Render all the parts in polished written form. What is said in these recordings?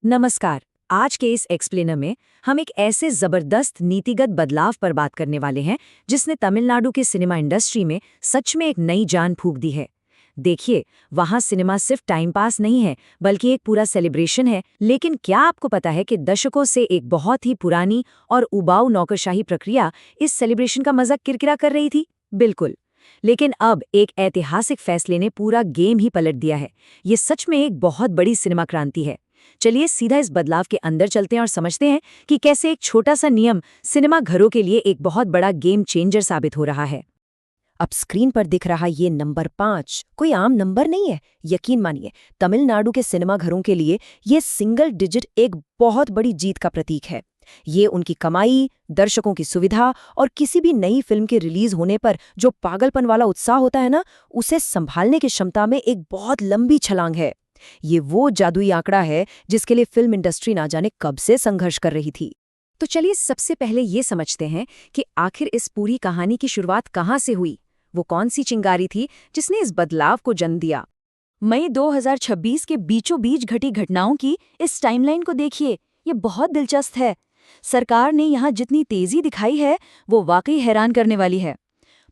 नमस्कार। आज के इस एक्सप्लेनर में हम एक ऐसे जबरदस्त नीतिगत बदलाव पर बात करने वाले हैं जिसने तमिलनाडु के सिनेमा इंडस्ट्री में सच में एक नई जान फूंक दी है। देखिए, वहाँ सिनेमा सिर्फ टाइम पास नहीं है बल्कि एक पूरा सेलिब्रेशन है। लेकिन क्या आपको पता है कि दशकों से एक बहुत ही पुरानी और उबाऊ नौकरशाही प्रक्रिया इस सेलिब्रेशन का मजा किरकिरा कर रही थी? बिल्कुल। लेकिन अब एक ऐतिहासिक फैसले ने पूरा गेम ही पलट दिया है। ये सच में एक बहुत बड़ी सिनेमा क्रांति है। चलिए सीधा इस बदलाव के अंदर चलते हैं और समझते हैं कि कैसे एक छोटा सा नियम सिनेमा घरों के लिए एक बहुत बड़ा गेम चेंजर साबित हो रहा है। अब स्क्रीन पर दिख रहा ये नंबर 5 कोई आम नंबर नहीं है। यकीन मानिए, तमिलनाडु के सिनेमा घरों के लिए ये सिंगल डिजिट एक बहुत बड़ी जीत का प्रतीक है। ये उनकी कमाई, दर्शकों की सुविधा और किसी भी नई फिल्म के रिलीज होने पर जो पागलपन वाला उत्साह होता है ना, उसे संभालने की क्षमता में एक बहुत लंबी छलांग है। ये वो जादुई आंकड़ा है जिसके लिए फिल्म इंडस्ट्री ना जाने कब से संघर्ष कर रही थी। तो चलिए सबसे पहले ये समझते हैं कि आखिर इस पूरी कहानी की शुरुआत कहाँ से हुई। वो कौन सी चिंगारी थी जिसने इस बदलाव को जन्म दिया? मई 2026 के बीचों बीच घटी घटनाओं की इस टाइमलाइन को देखिए, ये बहुत दिलचस्प है। सरकार ने यहाँ जितनी तेजी दिखाई है वो वाकई हैरान करने वाली है।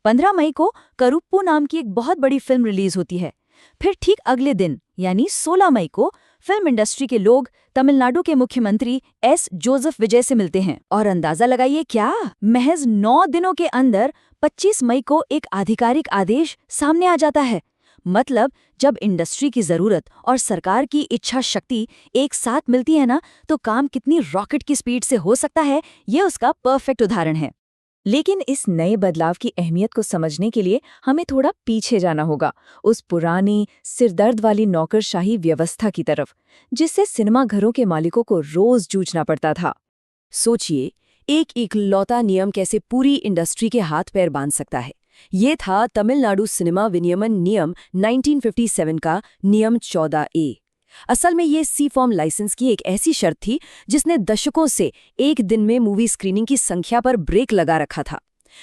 15 मई को करुप्पू नाम की एक बहुत बड़ी फिल्म रिलीज होती है। फिर ठीक अगले दिन यानी 16 मई को फिल्म इंडस्ट्री के लोग तमिलनाडु के मुख्यमंत्री एस जोसेफ विजय से मिलते हैं और अंदाजा लगाइए क्या, महज 9 दिनों के अंदर 25 मई को एक आधिकारिक आदेश सामने आ जाता है। मतलब जब इंडस्ट्री की जरूरत और सरकार की इच्छा शक्ति एक साथ मिलती है ना, तो काम कितनी रॉकेट की स्पीड से हो सकता है, ये उसका परफेक्ट उदाहरण है। लेकिन इस नए बदलाव की अहमियत को समझने के लिए हमें थोड़ा पीछे जाना होगा, उस पुरानी सिरदर्द वाली नौकरशाही व्यवस्था की तरफ, जिससे सिनेमाघरों के मालिकों को रोज जूझना पड़ता था। सोचिए, एक इकलौता नियम कैसे पूरी इंडस्ट्री के हाथ पैर बांध सकता है। ये था तमिलनाडु सिनेमा विनियमन नियम 1957 का नियम 14A। असल में ये सी फॉर्म लाइसेंस की एक ऐसी शर्त थी जिसने दशकों से एक दिन में मूवी स्क्रीनिंग की संख्या पर ब्रेक लगा रखा था।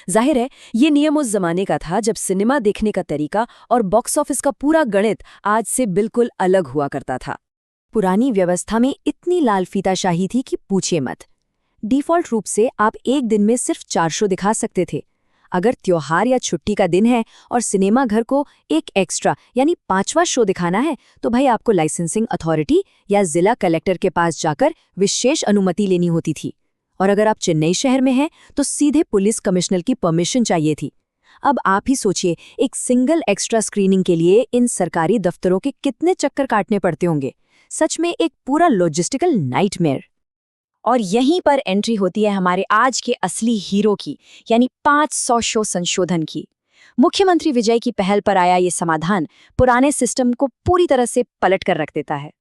जाहिर है, ये नियम उस जमाने का था जब सिनेमा देखने का तरीका और बॉक्स ऑफिस का पूरा गणित आज से बिल्कुल अलग हुआ करता था। पुरानी व्यवस्था में इतनी लालफीताशाही थी कि पूछिए मत। डिफ़ॉल्ट रूप से आप एक दिन में सिर्फ 4 शो दिखा सकते थे। अगर त्योहार या छुट्टी का दिन है और सिनेमा घर को एक एक्स्ट्रा यानी 5वां शो दिखाना है, तो भाई आपको लाइसेंसिंग अथॉरिटी या जिला कलेक्टर के पास जाकर विशेष अनुमति लेनी होती थी। और अगर आप चेन्नई शहर में हैं तो सीधे पुलिस कमिश्नर की परमिशन चाहिए थी। अब आप ही सोचिए, एक सिंगल एक्स्ट्रा स्क्रीनिंग के लिए इन सरकारी दफ्तरों के कितने चक्कर काटने पड़ते होंगे। सच में एक पूरा लॉजिस्टिकल नाइटमेयर। और यहीं पर एंट्री होती है हमारे आज के असली हीरो की, यानी 500 शो संशोधन की। मुख्यमंत्री विजय की पहल पर आया ये समाधान पुराने सिस्टम को पूरी तरह से पलट कर रख देता है।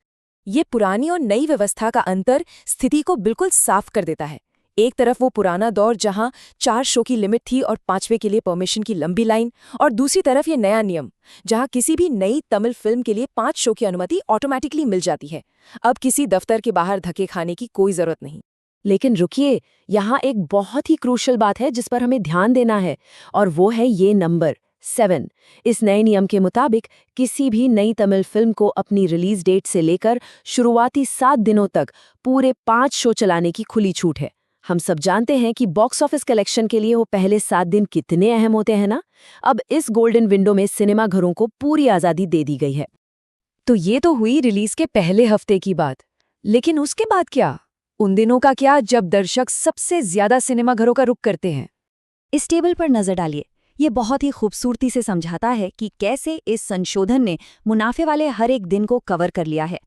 ये पुरानी और नई व्यवस्था का अंतर स्थिति को बिल्कुल साफ कर देता है। एक तरफ वो पुराना दौर जहां 4 शो की लिमिट थी और 5वें के लिए परमिशन की लंबी लाइन, और दूसरी तरफ ये नया नियम जहां किसी भी नई तमिल फिल्म के लिए 5 शो की अनुमति ऑटोमेटिकली मिल जाती है। अब किसी दफ्तर के बाहर धक्के खाने की कोई जरूरत नहीं। लेकिन रुकिए, यहाँ एक बहुत ही क्रूशल बात है जिस पर हमें ध्यान देना है, और वो है ये नंबर 7। इस नए नियम के मुताबिक किसी भी नई तमिल फिल्म को अपनी रिलीज डेट से लेकर शुरुआती 7 दिनों तक पूरे 5 शो चलाने की खुली छूट है। हम सब जानते हैं कि बॉक्स ऑफिस कलेक्शन के लिए वो पहले 7 दिन कितने अहम होते हैं ना। अब इस गोल्डन विंडो में सिनेमा घरों को पूरी आज़ादी दे दी गई है। तो ये तो हुई रिलीज के पहले हफ्ते की बात, लेकिन उसके बाद क्या? उन दिनों का क्या जब दर्शक सबसे ज्यादा सिनेमा घरों का रुख करते हैं? इस टेबल पर नजर डालिए। ये बहुत ही खूबसूरती से समझाता है कि कैसे इस संशोधन ने मुनाफे वाले हर एक दिन को कवर कर लिया है।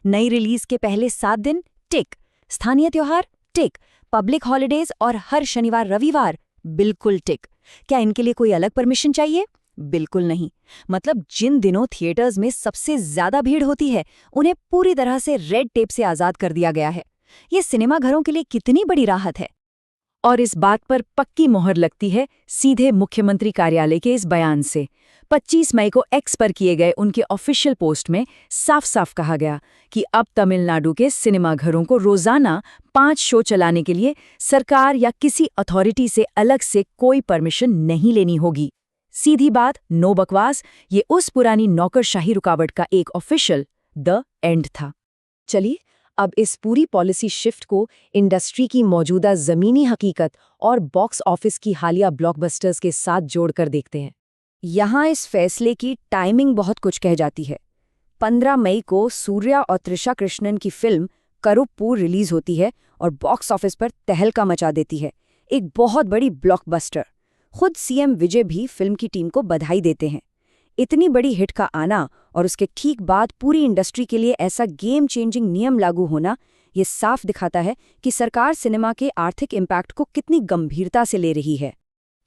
नई रिलीज के पहले 7 दिन टिक, स्थानीय त्योहार टिक, पब्लिक हॉलिडेज और हर शनिवार रविवार बिल्कुल टिक। क्या इनके लिए कोई अलग परमिशन चाहिए? बिल्कुल नहीं। मतलब जिन दिनों थिएटर्स में सबसे ज्यादा भीड़ होती है, उन्हें पूरी तरह से रेड टेप से आजाद कर दिया गया है। ये सिनेमा घरों के लिए कितनी बड़ी राहत है। और इस बात पर पक्की मोहर लगती है सीधे मुख्यमंत्री कार्यालय के इस बयान से। 25 मई को एक्स पर किए गए उनके ऑफिशियल पोस्ट में साफ साफ कहा गया कि अब तमिलनाडु के सिनेमाघरों को रोजाना 5 शो चलाने के लिए सरकार या किसी अथॉरिटी से अलग से कोई परमिशन नहीं लेनी होगी। सीधी बात, नो बकवास। ये उस पुरानी नौकरशाही रुकावट का एक ऑफिशियल द एंड था। चलिए अब इस पूरी पॉलिसी शिफ्ट को इंडस्ट्री की मौजूदा ज़मीनी हकीकत और बॉक्स ऑफिस की हालिया ब्लॉकबस्टर्स के साथ जोड़कर देखते हैं। यहाँ इस फैसले की टाइमिंग बहुत कुछ कह जाती है। 15 मई को सूर्या और त्रिशा कृष्णन की फिल्म करुप्पूर रिलीज होती है और बॉक्स ऑफिस पर तहलका मचा देती है, एक बहुत बड़ी ब्लॉकबस्टर। खुद सीएम विजय भी फिल्म की टीम को बधाई देते हैं। इतनी बड़ी हिट का आना और उसके ठीक बाद पूरी इंडस्ट्री के लिए ऐसा गेम चेंजिंग नियम लागू होना, ये साफ दिखाता है कि सरकार सिनेमा के आर्थिक इम्पैक्ट को कितनी गंभीरता से ले रही है।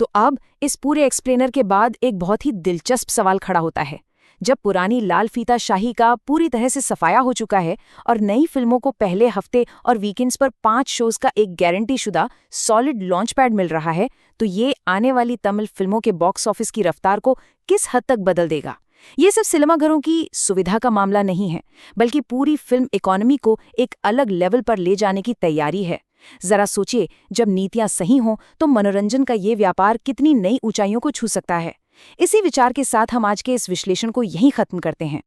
तो अब इस पूरे एक्सप्लेनर के बाद एक बहुत ही दिलचस्प सवाल खड़ा होता है। जब पुरानी लाल फीता शाही का पूरी तरह से सफाया हो चुका है और नई फिल्मों को पहले हफ्ते और वीकेंड्स पर 5 शोज का एक गारंटी शुदा सॉलिड लॉन्च पैड मिल रहा है, तो ये आने वाली तमिल फिल्मों के बॉक्स ऑफिस की रफ्तार को किस हद तक बदल देगा। ये सिर्फ सिनेमाघरों की सुविधा का मामला नहीं है, बल्कि पूरी फिल्म इकोनॉमी को एक अलग लेवल पर ले जाने की तैयारी है। जरा सोचिए, जब नीतियां सही हों तो मनोरंजन का ये व्यापार कितनी नई ऊंचाइयों को छू सकता है। इसी विचार के साथ हम आज के इस विश्लेषण को यहीं खत्म करते हैं।